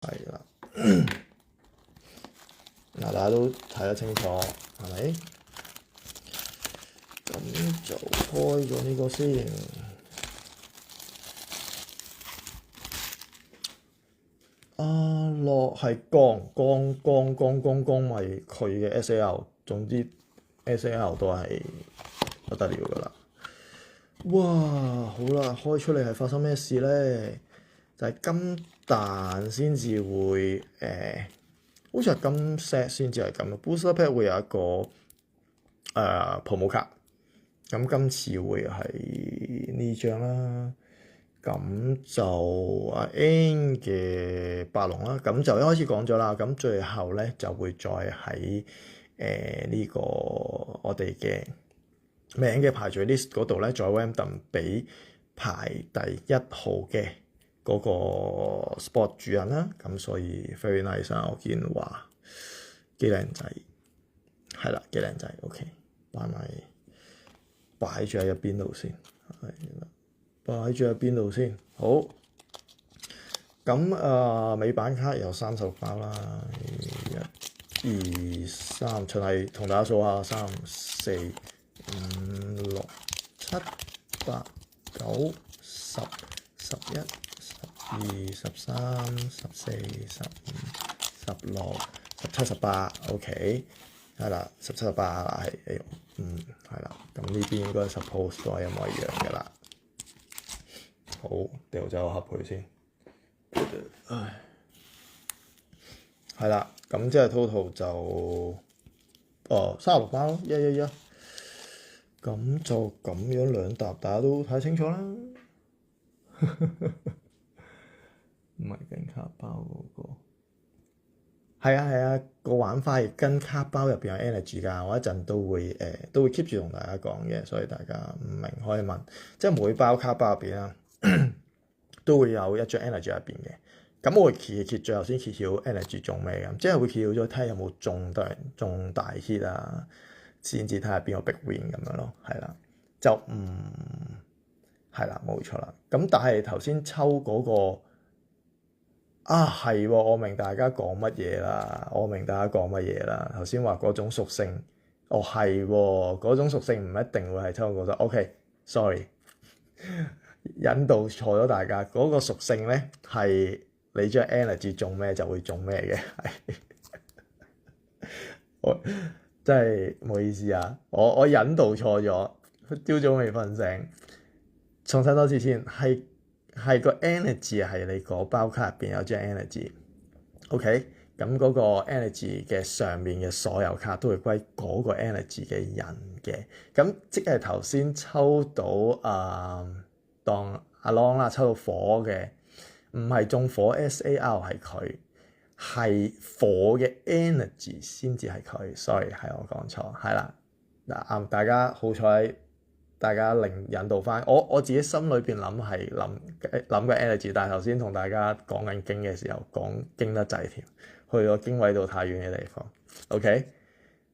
係啦。嗱，大家都睇得清楚，係咪？咁就開咗呢個先。落係光咪佢嘅 SAL， 總之 SAL 都係不得了㗎啦。哇，好啦，開出嚟係發生咩事咧？就係金彈先至會好似係金 set 先至係咁。Booster Pack 會有一個promo 卡，咁今次會係呢張啦。咁就阿 N 嘅白龍啦，咁就一開始講咗啦，咁最後咧就會再喺呢個我哋嘅名嘅排序 list 嗰度咧，再 random 俾排第一號嘅嗰個 spot 主人啦，咁所以 very nice 啊，我見話幾靚仔，係啦，幾靚仔 ，OK， 擺住喺入邊度先，係啦。擺住喺邊度先？好，咁美版卡有30包啦，1、2、3，循例同大家數下，3、4、5、6、7、8、9、10、11、12、13、14、15、16、17、18 ，OK， 係啦，17、18啦，係啦，咁呢邊應該 suppose 都係一模一樣嘅啦。好，掉走個盒佢先。唉，係啦，咁即係 total 就36包咯，111。咁就咁樣兩沓，大家都睇清楚啦。唔係跟卡包嗰個。係啊，個玩法係跟卡包入邊有 energy 㗎，我一陣都會 keep 住同大家講嘅，所以大家唔明可以問。即係每包卡包入邊啦。都會有一張 energy 入邊嘅，咁我會揭最後先揭曉 energy 中咩咁，即係會揭曉咗睇下有冇中大 hit 啊，先至睇下邊個 big win 咁樣咯，係啦，就係啦，冇錯啦。咁但係頭先抽嗰個係喎，我明大家講乜嘢啦，頭先話嗰種屬性，係喎，嗰種屬性唔一定會係抽嗰個，OK，sorry。引導錯咗大家，嗰個屬性咧係你將 energy 中咩就會中咩嘅，我真係唔好意思啊，我引導錯咗，朝早未瞓醒，重新多次先，係個 energy 係你嗰包卡入邊有張 energy，OK，咁嗰個 energy 嘅上面嘅所有卡都會歸嗰個 energy 嘅人嘅，咁即係頭先抽到當阿 Long 啦，抽到火嘅，唔係中火 SAR 係佢，係火嘅 energy 先至係佢，sorry 係我講錯，係啦，嗱大家好彩，大家引導翻，我自己心裏邊諗係諗嘅 energy， 但係頭先同大家講緊經嘅時候講經得滯添，去咗經緯度太遠嘅地方 ，OK，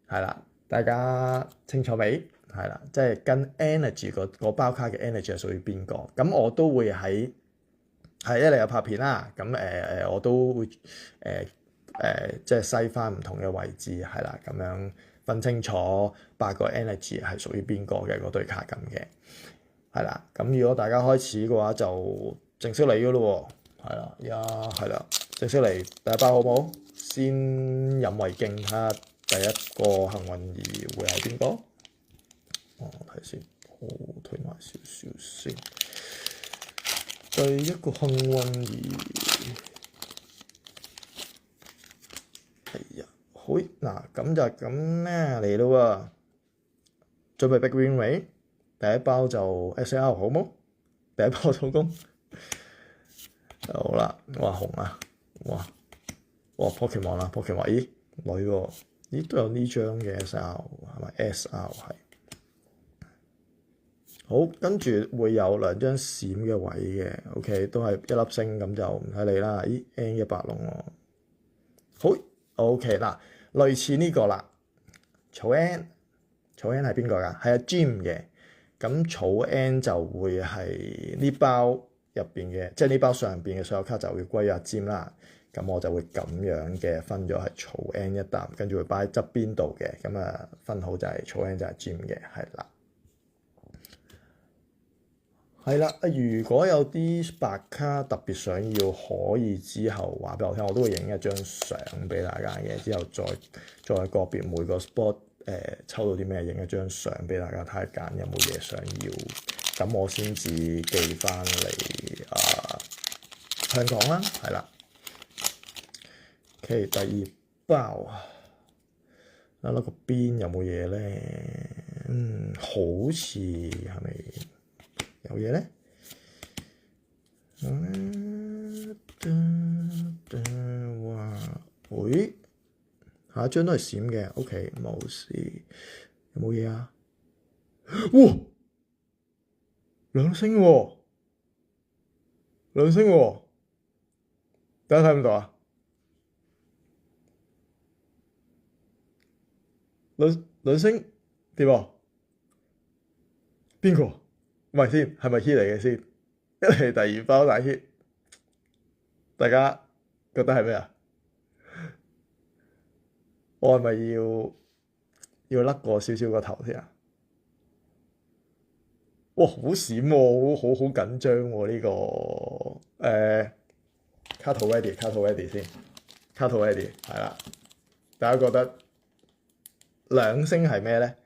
係啦，大家清楚未？係啦，即係跟 energy 個包卡嘅 energy 係屬於邊個？咁我都會喺一嚟有拍片啦。咁我都會即係篩翻唔同嘅位置，係啦，咁樣分清楚8個 energy 係屬於邊個嘅嗰對卡咁嘅，係啦。咁如果大家開始嘅話，就正式嚟嘅咯喎，係啦，係啦，正式嚟第一包好唔好？先飲為敬，睇下第一個幸運兒會係邊個？我睇先，我推埋少少先。第一個幸運兒係啊，好嗱，咁就咁咧嚟咯喎，準備 big win 未？第一包就 SAR 好冇？第一包成功。好啦，哇紅啊，哇 Pokemon 啦 ，Pokemon， 咦女喎，咦都有呢張嘅 SAR 係咪 SR 係？好，跟住會有2張閃嘅位嘅 ，OK， 都係一粒星咁就唔使理啦。咦 ，N 嘅白龍喎，好 OK 嗱，類似呢個啦，草 N 係邊個㗎？係阿 Jim 嘅，咁草 N 就會係呢包入邊嘅，即係呢包上邊嘅所有卡就會歸阿 Jim 啦。咁我就會咁樣嘅分咗係草 N 一啖，跟住會擺喺側邊度嘅，咁啊分好就係草 N 就係 Gym 嘅，係啦。係啦，如果有啲白卡特別想要，可以之後話俾我聽，我都會影一張相俾大家嘅，之後再個別每個 sport 抽到啲咩，影一張相俾大家睇下揀有冇嘢想要，咁我先至寄翻嚟香港啦，係啦。OK， 第二包攞個邊有冇嘢咧？好似係咪有嘢咧？哇！喂，下一張都係閃嘅。OK， 冇事。有冇嘢啊？哇！2星喎，2星喎，大家睇唔到啊？兩星點啊？邊個？唔係先，係咪 hit 嚟嘅先？一嚟第二包大 hit，大家覺得係咩啊？我係咪要甩過少少個頭先啊？哇！好閃喎，好緊張喎呢個卡圖 ready 先，卡圖 ready 係啦。大家覺得2星係咩咧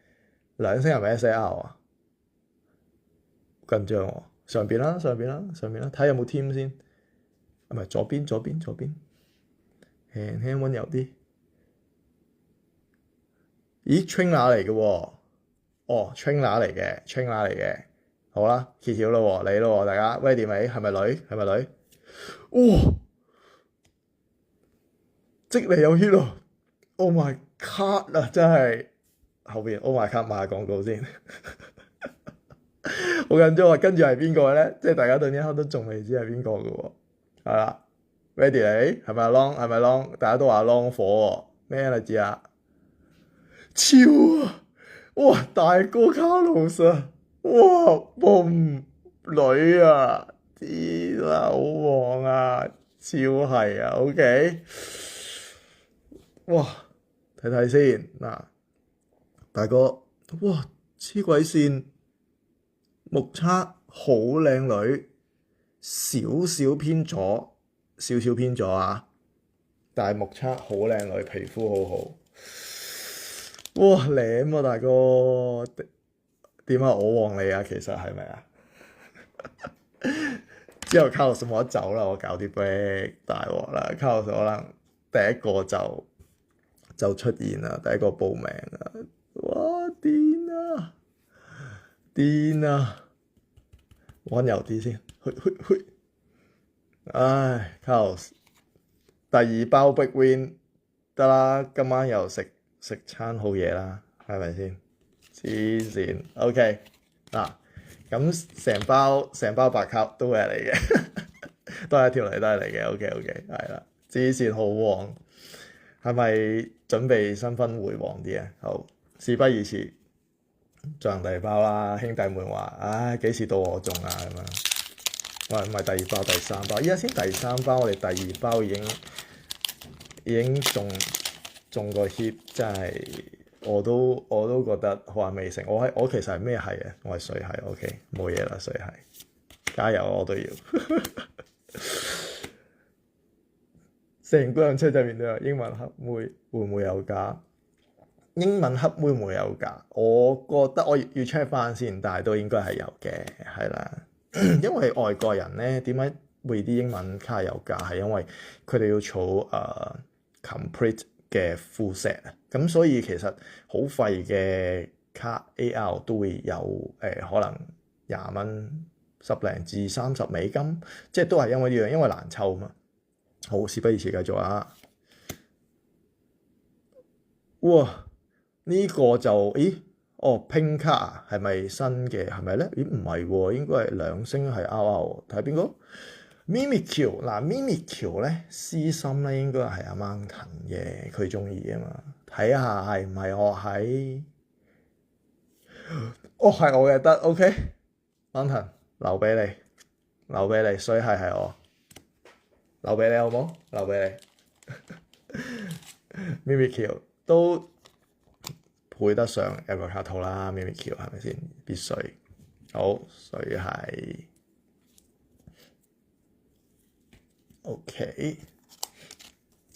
？2星係咪 SAR 啊？緊張喎，上邊啦，睇下有冇 team 先。唔係左邊，輕輕溫柔啲。咦 trainer 嚟嘅喎，哦 trainer 嚟嘅，好啦，揭曉咯喎，你咯喎，大家 ready 未？係咪女？哇！即你有 hit 咯 ！Oh my god 啊，真係後邊 Oh my god 賣下廣告先。好緊張啊！跟住係邊個咧？即係大家到呢一刻都仲未知係邊個嘅喎。係啦 ，ready 你係咪 long？大家都話 long 火喎。咩嚟知啊？超啊！哇，大哥卡路斯啊！哇，boom 女啊！天啊，好旺啊！超係啊 ，OK。哇，睇先嗱，大哥，哇，黐鬼線！目測好靚女，少少偏左啊！但係目測好靚女，皮膚好好。哇，舐啊大哥！點啊？我旺你啊，其實係咪啊？之後卡洛斯冇得走啦，我搞啲 break 大鑊啦！卡洛斯可能第一個就出現啦，第一個報名啦！哇，癲啊！溫柔啲先，去！唉，卡洛斯第2包 big win 得啦，今晚又食餐好嘢啦，係咪先？黐線 ，OK 嗱，咁成包白卡都係嚟嘅，都係一條女都係嚟嘅，OK，係啦，黐線好旺，係咪準備新婚會旺啲啊？好，事不宜遲。進行第2包啦，兄弟們話：唉，幾時到我中啊？咁樣，喂，唔係第2包，第3包，依家先第3包，我哋第2包已經中個 hit，真係我都覺得好 amazing。我其實係咩係嘅？我係水係 ，OK， 冇嘢啦，水係，加油我都要。成個人車仔面都有英文黑妹，會唔會有假？英文黑妹會唔會有㗎？我覺得我要 check 翻先，但係都應該係有嘅，係啦。因為外國人咧，點解會啲英文卡有價？係因為佢哋要儲complete 嘅 full set 啊，咁所以其實好廢嘅卡 AR 都會有可能20蚊、10零至30美金，即係都係因為呢樣，因為難抽嘛。好，事不宜遲，繼續啊！哇！呢個就Pink 卡啊，係咪新嘅？係咪咧？唔係喎，應該係2星係 RR。睇下邊個 Mimikyu 嗱 Mimikyu 咧，私心咧應該係阿 Mountain 嘅，佢中意啊嘛。睇下係唔係我喺？係我嘅得 OK。Mountain 留俾你，所以係我。留俾你好冇？留俾你。Mimikyu 都配得上一個卡套啦，Mimikyu 係咪先？必須。好，所以係 OK。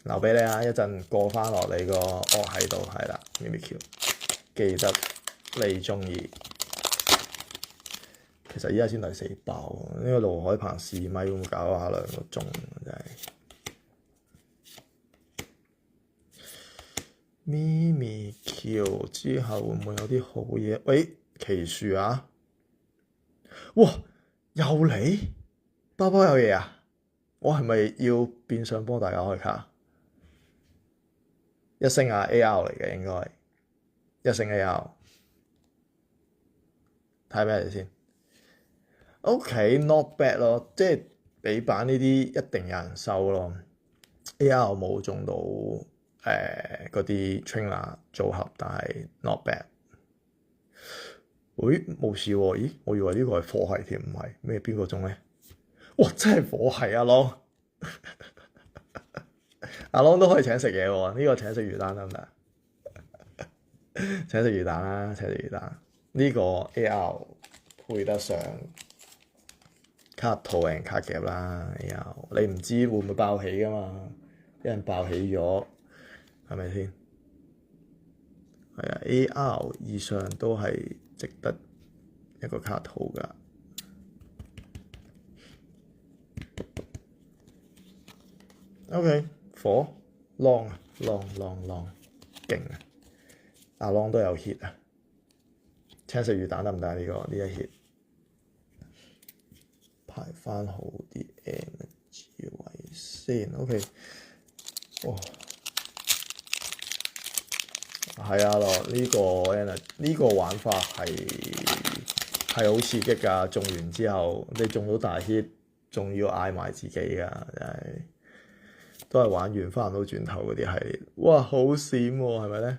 留俾你啊！一陣過翻落你個樂喺度，係啦，Mimikyu，記得你中意。其實依家先第4爆，呢個盧海鵬試咪會唔會搞下2個鐘？真係。Mimikyu 之後會唔會有啲好嘢？喂，奇樹啊！哇，又嚟包包有嘢啊！我係咪要變相幫大家開卡？一星啊 AR 嚟嘅應該，一星 AR， 睇咩嚟先 ？OK，not bad 咯，即係比版呢啲一定有人收咯。AR 冇中到嗰啲 trainer 組合，但係 not bad。喂，冇事喎，咦？我以為呢個係火系添，唔係咩？邊個中咧？哇！真係火系啊，Long 阿 Long 都可以請食嘢喎，呢個請食魚蛋得唔得？請食魚蛋啦，請食魚蛋。呢個 AR 配得上卡套定卡夾啦，AR 你唔知會唔會爆起噶嘛？一人爆起咗，係咪先？係啊，AR 以上都係值得一個卡套噶。OK， 火 Long 啊，Long，勁啊！阿 Long 都有 hit 啊，青食魚蛋得唔得？呢一 hit 排翻好啲 energy 位先。OK， 哇，係啊咯，呢個玩法係好刺激㗎！中完之後，你中到大 hit，仲要嗌埋自己㗎，真係都係玩完翻唔到轉頭嗰啲系列。哇，好閃喎，係咪咧？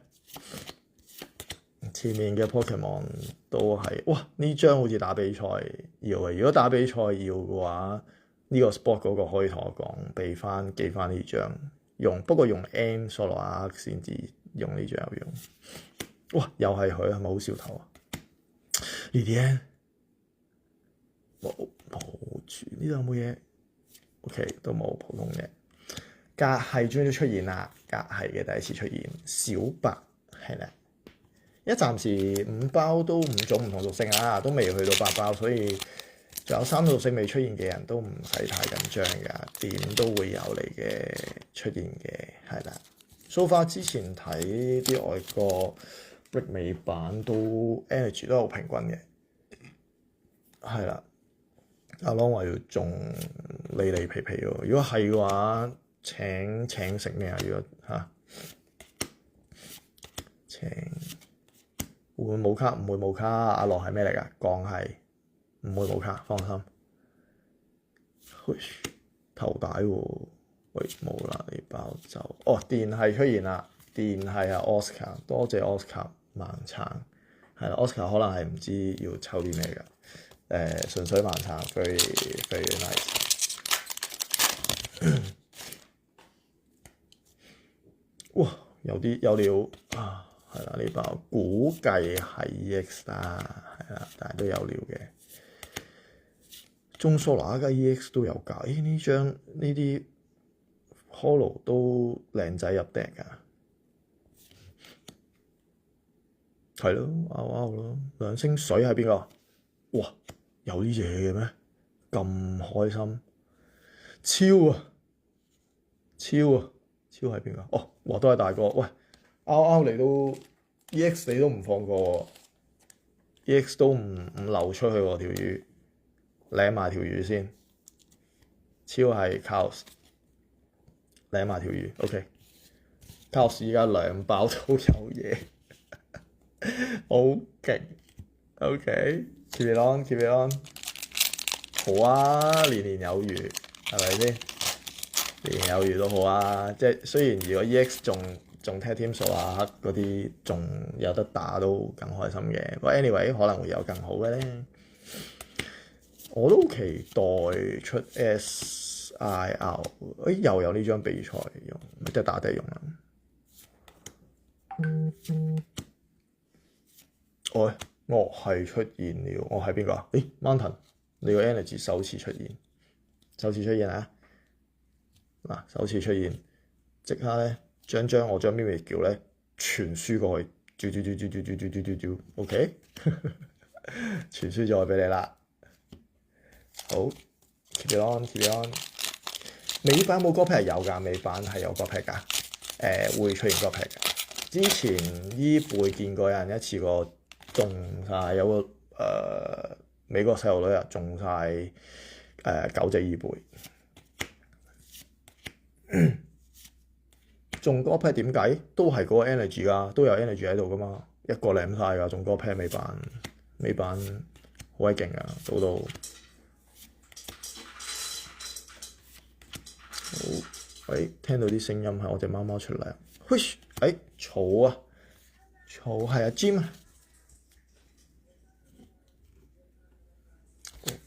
前面嘅 Pokemon 都係，哇！呢張好似打比賽要嘅，如果打比賽要嘅話，呢個 Sport 嗰個可以同我講，寄翻呢張用，不過用 M Solo Arc 先至用呢張有用。哇！又係佢，係咪好笑頭啊？呢啲咧冇住，呢度有冇嘢 ？OK， 都冇普通嘅。格系終於都出現啦，格系嘅第一次出現，小白係啦。一暫時5包都5種唔同屬性啊，都未去到8包，所以仲有3種屬性未出現嘅人都唔使太緊張㗎，點都會有嚟嘅出現嘅，係啦。So far 之前睇啲外國域美版都 energy 都好平均嘅，係啦。阿 Long 話要中利利皮皮喎，如果係嘅話，請食咩啊？如果嚇請。會唔會冇卡？唔會冇卡。阿樂係咩嚟㗎？鋼係唔會冇卡，放心。頭帶喎，喂冇啦，你包走。哦，電係出現啦，電係啊 Oscar， 多謝 Oscar 盲撐，係啦 Oscar 可能係唔知要抽啲咩㗎，純粹盲撐 very nice。哇，有料啊！係啦，呢包估計係 EX 啦，係啦，但係都有料嘅。中蘇拿嘅 EX 都有價，呢張呢啲 Holo 都靚仔入訂㗎，係咯，啱咯。兩星水係邊個？哇，有啲嘢嘅咩？咁開心，超係邊個？哦，哇，都係大哥，喂。out 嚟都 EX 你都唔放過喎 ，EX 都唔流出去喎條魚，舐埋條魚先，超係 Chaos， 舐埋條魚 ，OK，Chaos 而家2包都有嘢，好勁 ，OK，keep it on，好啊，年有餘，係咪先？年有餘都好啊，即係雖然如果 EX 仲踢 team 數啊嗰啲仲有得打都更開心嘅，不過 anyway 可能會有更好嘅咧。我都期待出 SIR，又有呢張比賽用，咪即係打底用啦。我係出現了，我係邊個啊？Mountain， 你個 energy 首次出現啊！嗱，首次出現，即刻咧將我將咪咪叫咧傳輸過去，照 OK， 傳輸咗俾你啦。好 ，keep it on。美版冇歌劈係有㗎，美版係有歌劈㗎，會出現歌劈㗎。之前依輩見過有人一次過中晒，有個美國細路女啊中晒9隻依輩。中歌劈點解？都係嗰個 energy 㗎，都有 energy 喺度㗎嘛，一個舐晒㗎，中歌劈美版好鬼勁㗎，賭到好。聽到啲聲音係我隻貓貓出嚟。草啊，係阿 Jim 啊，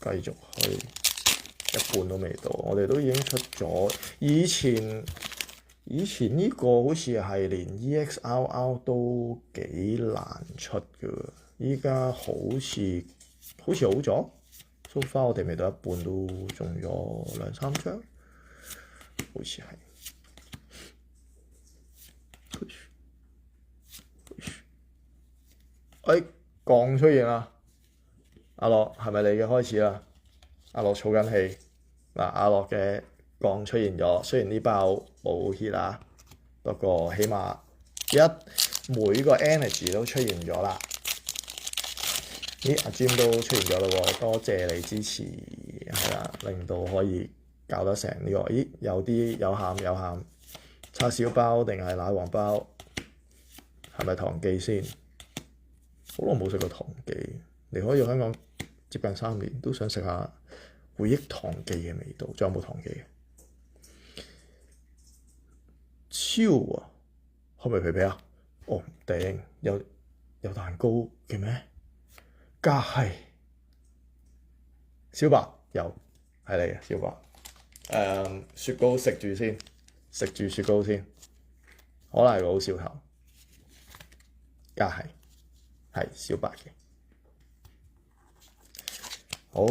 繼續去，一半都未到，我哋都已經出咗。以前呢個好似係連 EXRR 都幾難出㗎，依家好似好咗。So far 我哋未到一半都中咗2-3張，好似係。降出現啦！阿樂係咪你嘅開始啦？阿樂儲緊氣嗱，阿樂嘅降出現咗，雖然呢包冇 hit 啊，不過起碼每個 energy 都出現咗啦。阿 Jim 都出現咗啦喎，多謝你支持，係啦，令到可以搞得成呢個。有啲有餡，叉燒包定係奶黃包，係咪糖記先？好耐冇食過糖記，離開咗香港接近3年，都想食下回憶糖記嘅味道。仲有冇糖記嘅？超啊！係咪皮皮啊？頂有蛋糕嘅咩？加係小白有係你嘅小白。雪糕食住雪糕先，可能係個好兆頭。加係小白嘅。好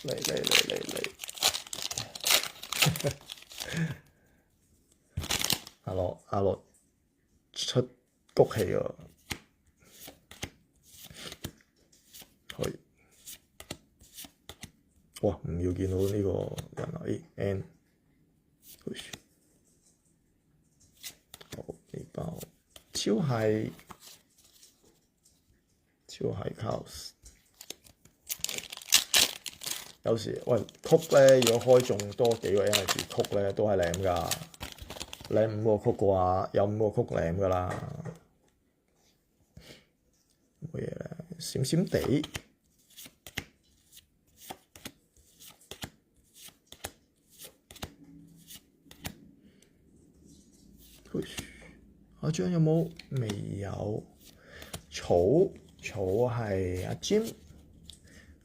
嚟阿樂出谷氣喎。哇！唔要見到呢個人啊！N 好呢包超係 Chaos。有時曲咧，如果開中多幾個 energy 曲咧，都係舐㗎。舐5個曲嘅話，有5個曲舐㗎啦。冇嘢咧，閃閃地。阿張有冇？未有。草係阿 Jim，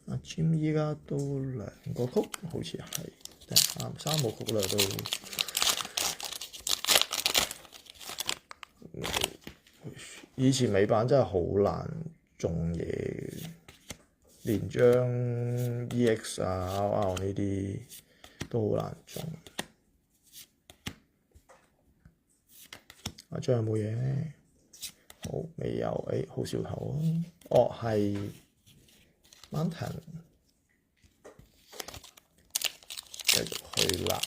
阿 Jim 依家都2個曲，好似係3個曲啦都。以前美版真係好難中嘢，連張 EX 啊、RR 呢啲都好難中。阿張有冇嘢咧？好，未有，好兆頭啊！係 Mountain， 繼續去啦。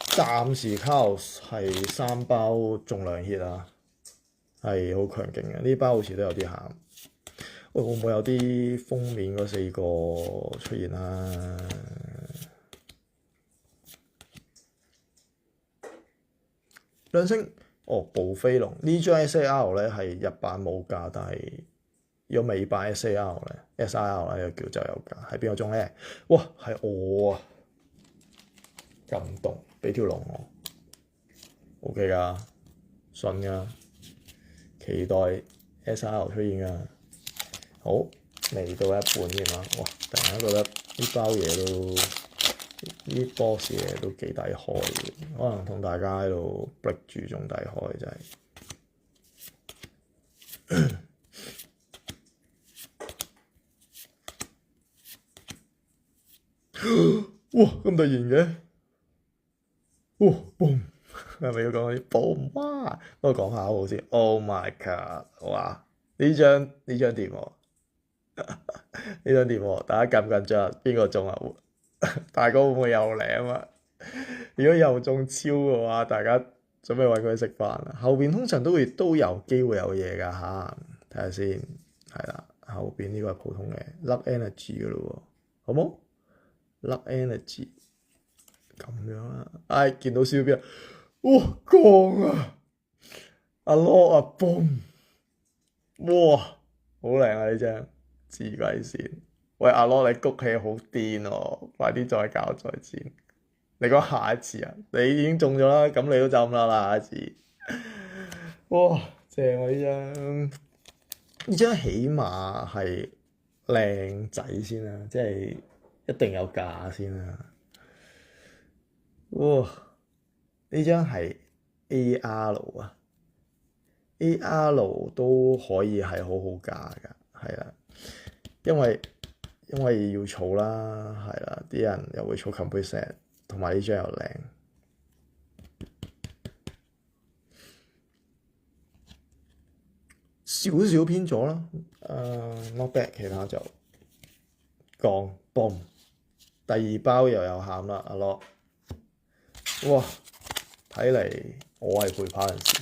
暫時 Chaos 係3包中2 hit 啊，係好強勁嘅。呢包好似都有啲鹹。會唔會有啲封面嗰4個出現啊？兩星暴飛龍呢張 SAR 咧係日版冇價，但係有美版 SAR 咧 SIR 咧叫就有價，係邊個中咧？哇，係我啊！感動，俾條龍我 ，OK 㗎，信㗎，期待 SIR 出現㗎。好，未到一半添啊！哇，突然間覺得呢包嘢都呢 box 嘢都幾抵開嘅，可能同大家喺度 break 住仲抵開真係。哇！咁突然嘅，哇！boom，係咪要講啲 boom？哇！不過講下好先。Oh my god！哇！呢張掂喎，呢張掂喎，大家緊唔緊張啊？邊個中啊？大哥會唔會又領啊？如果又中超嘅話，大家準備揾佢食飯啦。後邊通常都有機會有嘢㗎吓，睇下先。係啦，後邊呢個係普通嘅 Luck Energy 嘅咯喎，好冇？Luck Energy 咁樣啦，唉，見到燒邊啊！哇，降啊！阿羅啊 boom！哇，好靚啊呢張，黐鬼線！喂，阿羅你谷氣好癲喎，快啲再搞再戰！你講下一次啊？你已經中咗啦，咁你都浸啦下一次。哇，正啊呢張起碼係靚仔先啦，即係一定有價先啦。哇！呢張係 AR 啊，AR 都可以係好好價㗎，係啦，因為要儲啦，係啦，啲人又會儲 complete set，同埋呢張又靚，少少偏咗啦，not bad，其他就降 boom，第二包又有餡啦，阿樂。哇！睇嚟我係陪跑人士。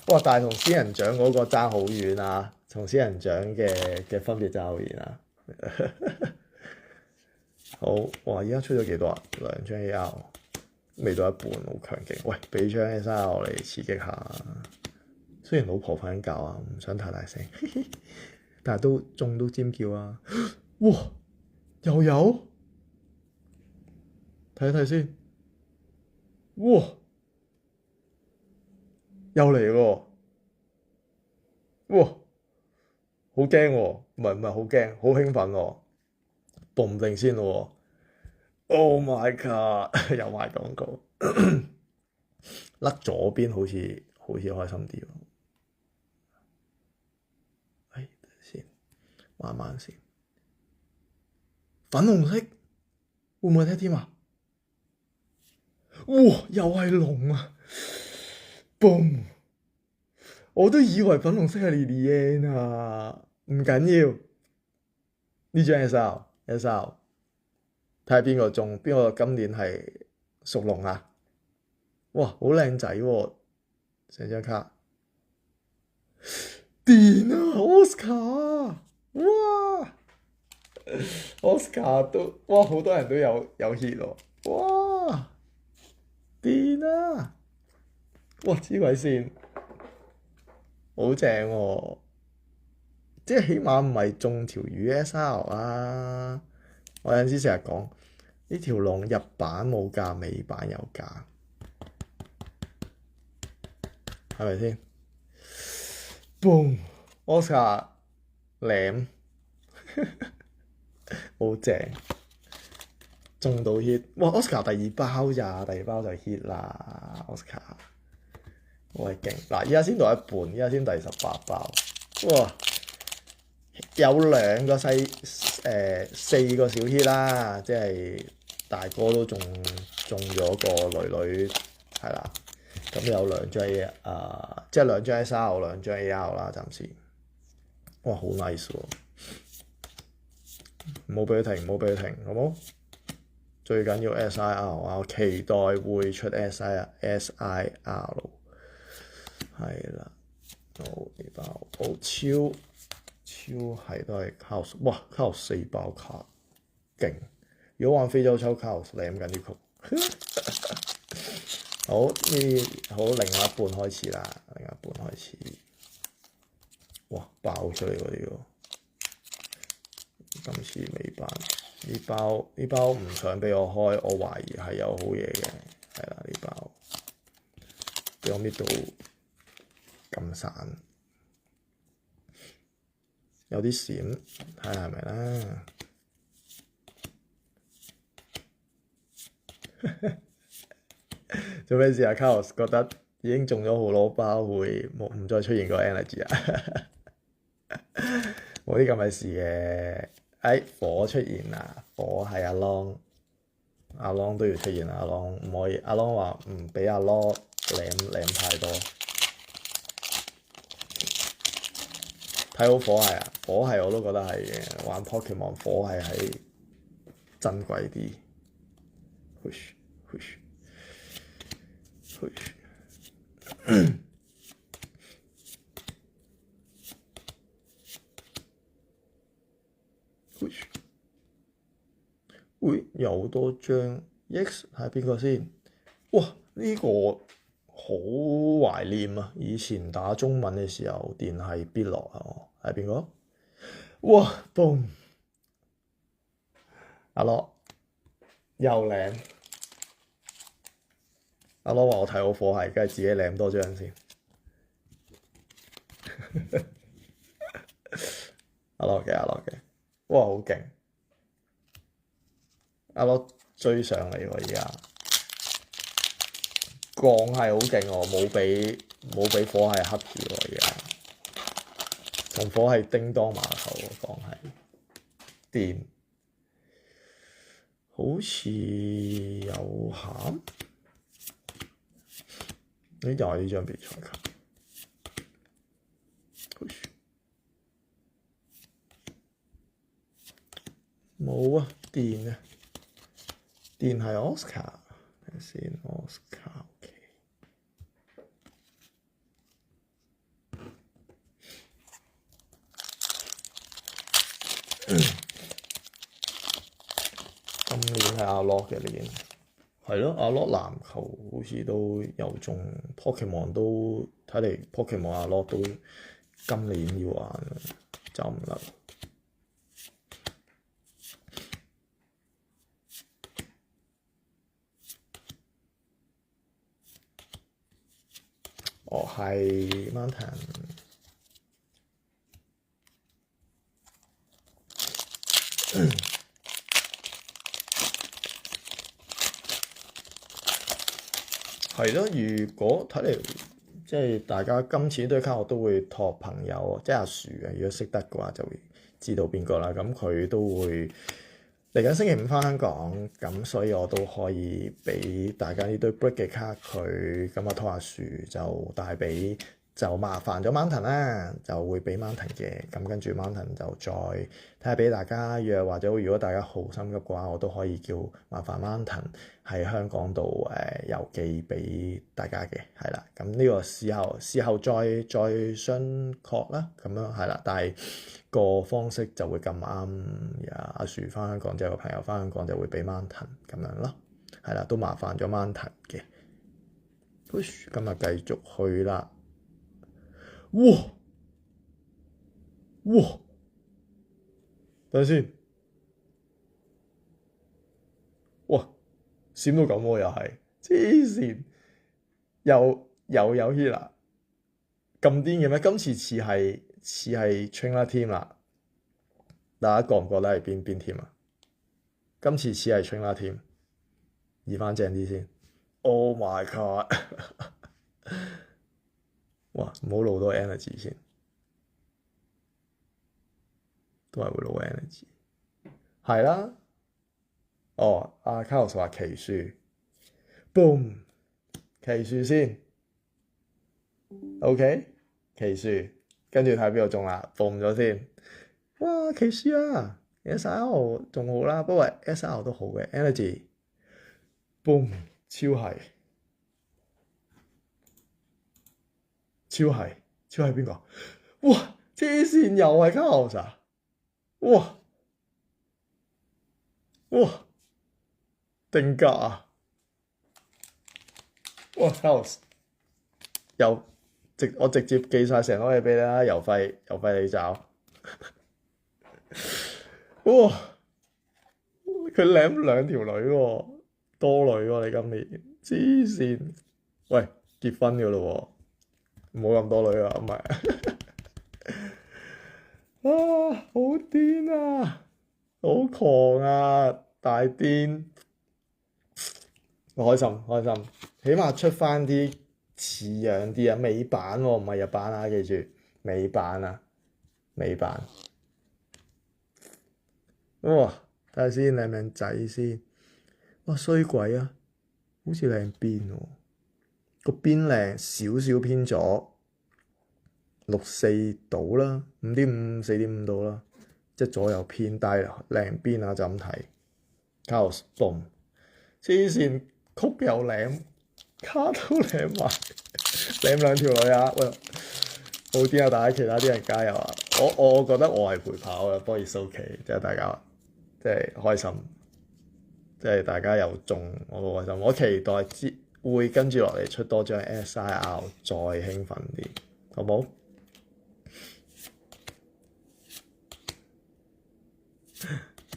哇！但係同仙人掌嗰個爭好遠啊，同仙人掌嘅分別爭好遠啊。好，哇！而家出咗幾多啊？2張 AR，未到一半，好強勁。喂，俾張 SR 我嚟刺激下。雖然老婆瞓緊覺啊，唔想太大聲，但係都中都尖叫啊！哇！又有。睇一睇先，哇！又嚟喎，哇！好驚喎，唔係好驚，好興奮喎，報唔定先咯喎。Oh my god！又賣廣告，甩左邊好似開心啲喎。等先，慢慢先。粉紅色會唔會睇添啊？哇！又係龍啊！boom！我都以為粉紅色係 Lilian 啊，唔緊要。呢張 SR，睇下邊個中，邊個今年係屬龍啊？哇，好靚仔喎！成張卡，電啊 Oscar！哇 Oscar 都哇，好多人都有 hit 喎！哇，電啊！哇，黐鬼線，好正喎！即係起碼唔係中條魚 SR 啊！我有陣時成日講呢條龍入版冇價，尾版有價，係咪先？Boom！ Oscar 舐好正，中到 hit！ 哇 Oscar 第二包咋，第二包就 hit 啦 Oscar！ 喂勁嗱，依家先到一半，依家先第18包，哇！有兩個細4個小 hit 啦，即係大哥都中咗個女係啦，咁有兩張即係兩張 SR 兩張 AR 啦，暫時。哇，好 nice 喎！唔好俾佢停，好冇？最緊要 SIR 啊！我期待會出 SIR，係啦，好呢包好超係都係 Chaos， 哇 Chaos 4包卡勁！如果玩非洲抽 Chaos，你飲緊啲曲。好另外一半開始啦，哇爆出嚟嗰啲喎！今次尾版呢包唔想俾我開，我懷疑係有好嘢嘅，係啦，呢包俾我搣到咁散。有啲閃，睇下係咪啦。做咩事啊 Carlos 覺得已經中咗好多包，會唔再出現個 energy 啊？冇啲咁嘅事嘅。火出現啦！火係阿 Long 都要出現啦。阿 Long 唔可以，阿 Long 話唔俾阿 Long 舐太多。睇好火係啊！火係我都覺得係嘅。玩 Pokemon 火係珍貴啲。會有好多張 X 係邊個先？哇！呢個好懷念啊！以前打中文嘅時候，電係必落啊！係邊個？哇！boom！阿樂又舐。阿樂話我睇好火係，梗係自己舐多張先。阿樂嘅，哇！好勁！阿樂追上嚟喎，而家降係好勁喎，冇俾火係黑住喎，而家同火係叮當碼頭喎，降係電，好似有餡，又係呢張比賽卡，冇啊，電啊！電係 Oscar， 睇下先 Oscar。OK。今年係阿 Lock 嘅年，係咯，阿 Lock 籃球好似都有中 Pokemon， 都睇嚟 Pokemon 阿 Lock 都今年要玩，走唔甩。係 Mountain。係咯，如果睇嚟即係大家今次堆卡我都會託朋友，即係阿樹嘅，如果識得嘅話就會知道邊個啦。咁佢都會嚟緊星期五返香港，咁所以我都可以俾大家呢堆 break 嘅卡佢，咁啊託阿樹就帶俾。就麻煩咗 Mountain 啦，就會俾 Mountain 嘅，咁跟住 Mountain 就再睇下俾大家約，或者如果大家好心急嘅話，我都可以叫麻煩 Mountain 喺香港度郵寄俾大家嘅，係啦。咁呢個事後再商確啦，咁樣係啦。但係個方式就會咁啱，阿樹翻香港，即係個朋友翻香港就會俾 Mountain 咁樣咯，係啦，都麻煩咗 Mountain 嘅。今日繼續去啦。哇！等陣先，哇！閃到咁喎，又係黐線，又有 healer，咁癲嘅咩？今次似係 Trainer Team 啦，大家覺唔覺得係邊 team 啊？今次似係 Trainer Team， 移翻正啲先。Oh my god！ 哇！唔好露多 energy 先，都係會露 energy。係啦。哦，阿 Carlos 話奇樹 ，boom， 奇樹先 ，OK， 奇樹，跟住睇邊個中啦，boom 咗先。哇，奇樹啊 ，SR 仲好啦，不過 SR 都好嘅 energy，boom， 超係邊個？哇，黐線又係 Carlos 啊！哇！定格啊！哇 Carlos 我直接寄晒成攞嘢俾你啦，郵費你找。哇！佢舐2條女喎，多女喎，你今年黐線。喂，結婚噶咯喎，唔好咁多女啊，唔係。好癲啊！好狂啊！大癲！我開心開心，起碼出翻啲似樣啲啊！美版喎，唔係日版啊，記住美版啊，美版。哇！睇下先靚唔靚仔先。哇！衰鬼啊！好似靚邊喎，個邊靚少少偏左，6.4到啦，5.5 4.5到啦，即係左右偏低靚邊啊！就咁睇。Carlos boom，黐線曲又靚，卡都靚埋，靚兩條女啊！喂，好啲啊！大家其他啲人加油啊！我覺得我係陪跑嘅，不過 it's OK，即係大家即係開心，即係大家又中，我好開心。我期待會跟住落嚟出多張 SIR，再興奮啲，好冇？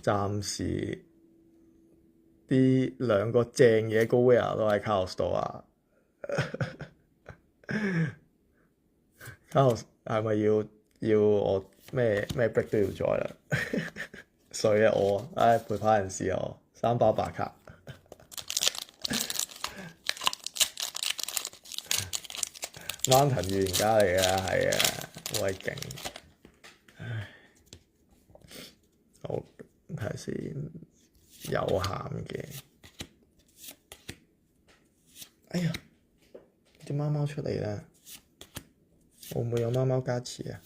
暫時啲兩個正嘢高 wear 都喺 Carlos 度啊！Carlos 係咪要我咩 break 都要再啦？衰啊我，陪跑人士啊我，3包白卡。Mountain 預言家嚟㗎，係啊，好鬼勁。唉，好睇下先，有鹹嘅。哎呀，隻貓貓出嚟啦！會唔會有貓貓加持啊？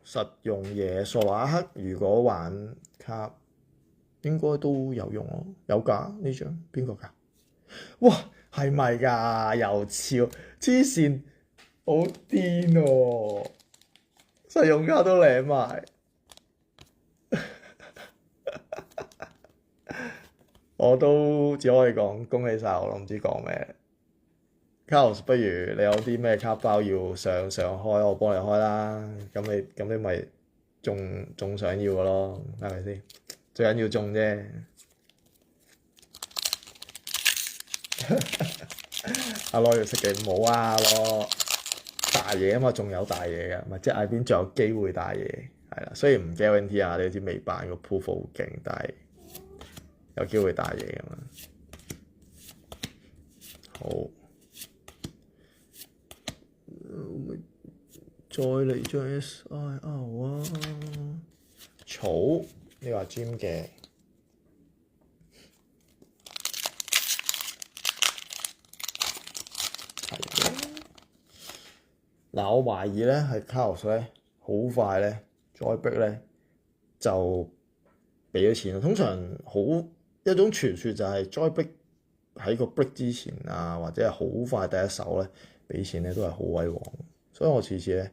實用嘢，索拉克如果玩卡應該都有用咯，有㗎呢張邊個㗎？哇，係咪㗎？又超黐線，好癲喎！實用卡都領埋，我都只可以講恭喜晒我咯，唔知講咩。Carlos，不如你有啲咩卡包要上開，我幫你開啦。咁你咪仲想要嘅咯，係咪先？最緊要中啫。阿羅要識嘅唔好啊，阿羅大嘢啊嘛，仲有大嘢嘅，咪即係嗌邊仲有機會大嘢，係啦。雖然唔 guarantee 啊，你知未辦個 proof 好勁，但係有機會大嘢㗎嘛。好。再嚟張 SIR 啊！草你話 Gem 嘅，係嘅。嗱，我懷疑咧係 Carlos 咧，好快咧再 break 咧就俾咗錢。通常好一種傳說就係再 break 喺個 break 之前啊，或者係好快第一手咧俾錢咧都係好威煌。所以我次次咧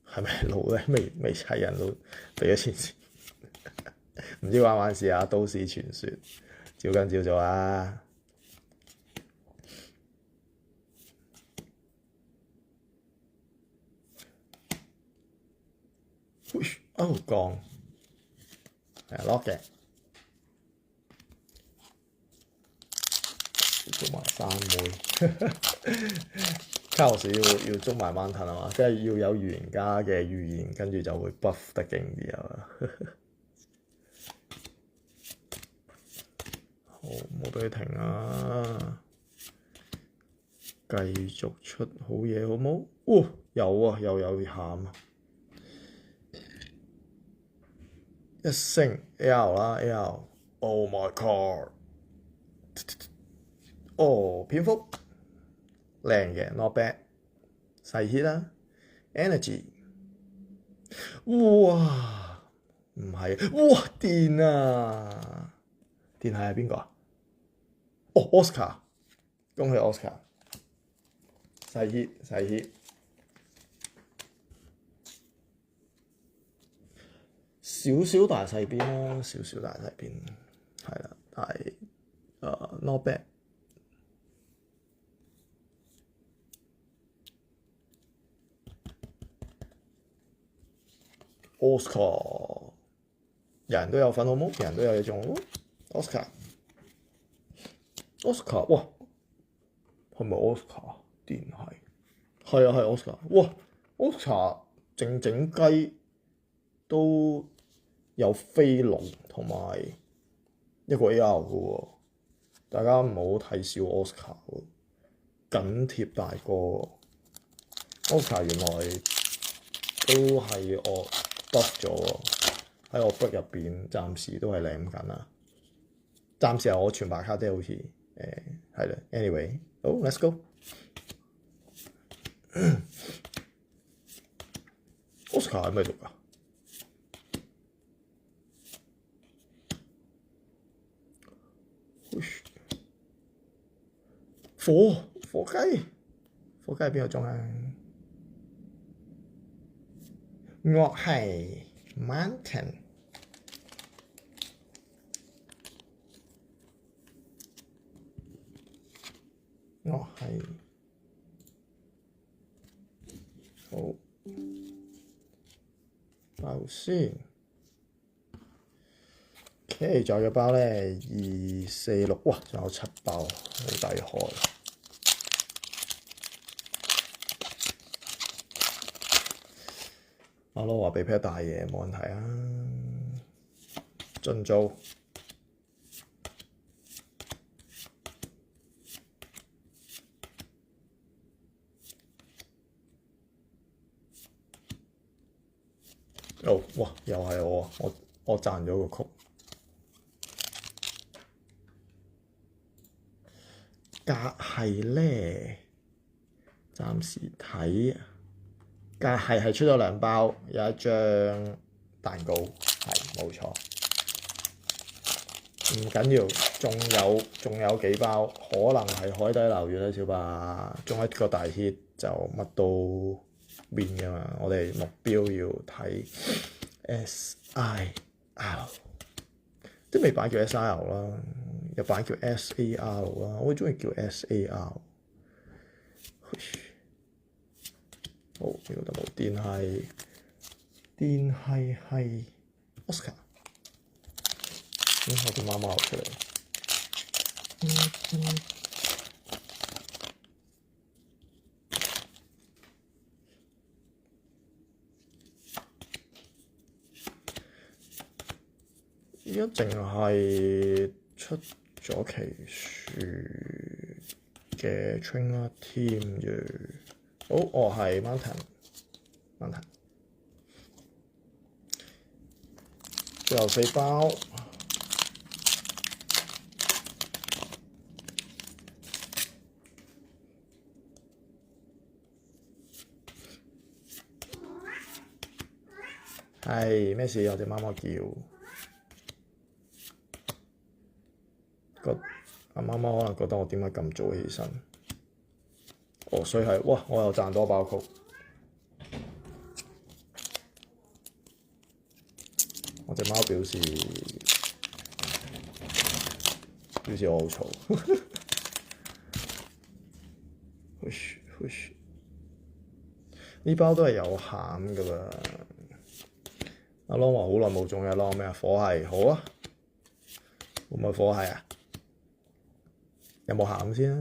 係咪路咧未齊人都俾咗錢先，唔知玩唔玩事啊？都市傳說，照跟照做啊！降係 lock 嘅，捉埋3妹。Carlos 要捉埋 Mountain 係嘛？即係要有預言家嘅預言，跟住就會 buff 得勁啲係嘛？好，冇俾佢停啊！繼續出好嘢好冇？有啊，又有鹹啊！一升 L 啦 L，Oh my god！ 蝙蝠靚嘅 ，not bad， 細 hit 啦 ，energy， 哇，唔係，哇電啊！電係邊個啊？Oscar， 恭喜 Oscar， 細 hit，少少大細邊啦，少少大細邊，係啦，但係not bad。Oscar， 人人都有份好冇？人人都有嘢中好 Oscar， 哇，係咪 Oscar？ 電係係啊係 Oscar，哇 Oscar 靜靜雞都有飛龍同埋一個 AR 嘅喎，大家唔好睇小 Oscar 喎，緊貼大哥 Oscar 原來都係我 buff 咗喎，喺我 book 入邊暫時都係領緊啊，暫時係我全白卡啫，好似係啦 anyway 好 let's go Oscar 喺咩度㗎？火雞喺邊個裝啊？我係 Mountain， 我係好包先。OK，仲有嘅包咧2、4、6，哇，仲有7包，好抵開。阿羅話俾批大嘢冇問題啊，盡做。哦，哇，又係我賺咗個曲。格係咧，暫時睇。格係出咗2包，有一張蛋糕，係冇錯。唔緊要，仲有幾包，可能係海底撈月啦，小白。中一個大 hit 就乜都變㗎嘛。我哋目標要睇 SIL， 即未版叫 SIL 啦，有版叫 SAR 啦，我會鍾意叫 SAR。好，呢個就冇電係 Oscar， 我啲貓貓出嚟。而家淨係出咗奇樹嘅 trainer team 啫。好，我係 Mountain， 最後4包，係咩事？有隻貓貓叫，阿貓貓可能覺得我點解咁早起身？哦，所以係，哇！我又賺多包曲，我隻貓表示我好嘈。呢包都係有餡㗎啦。阿 Long 話好耐冇中嘅 Long 咩啊？火係好啊，會唔會火係啊？有冇餡先啊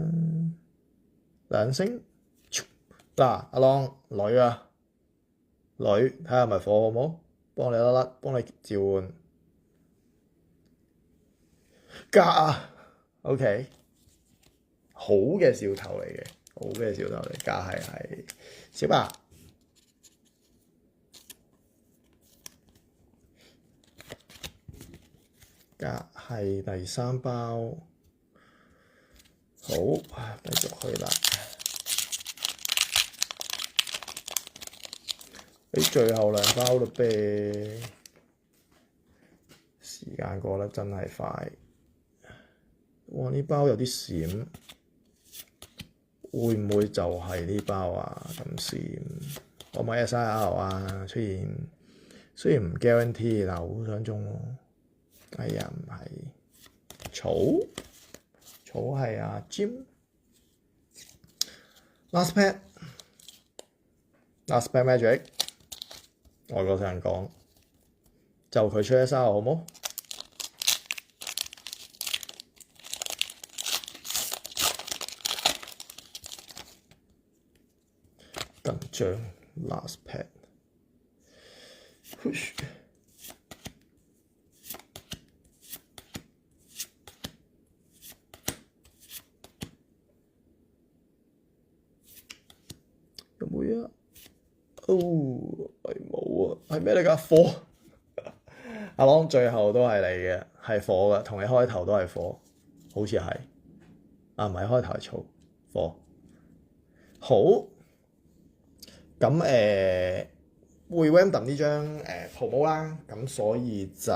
？2星嗱，阿 Long 女啊，女睇下係咪火好冇？幫你粒，幫你召喚格啊 ，OK， 好嘅兆頭嚟嘅，格係小白。格係第3包，好，繼續去啦。最後2包嘞唄，時間過得真係快。哇！呢包有啲閃，會唔會就係呢包啊？咁閃，可唔可以 SIL 啊？出現，雖然唔 guarantee，但好想中喎。哎呀，唔係草係阿 Jim。Last pack magic， 外國人講就佢出SIL好冇？張 last pad。有冇啊？哦，係冇啊，係咩嚟㗎？火。阿朗最後都係你嘅，係火嘅，同你開頭都係火，好似係。啊，唔係開頭係草，火。好。咁會 random 呢張promo啦，咁所以就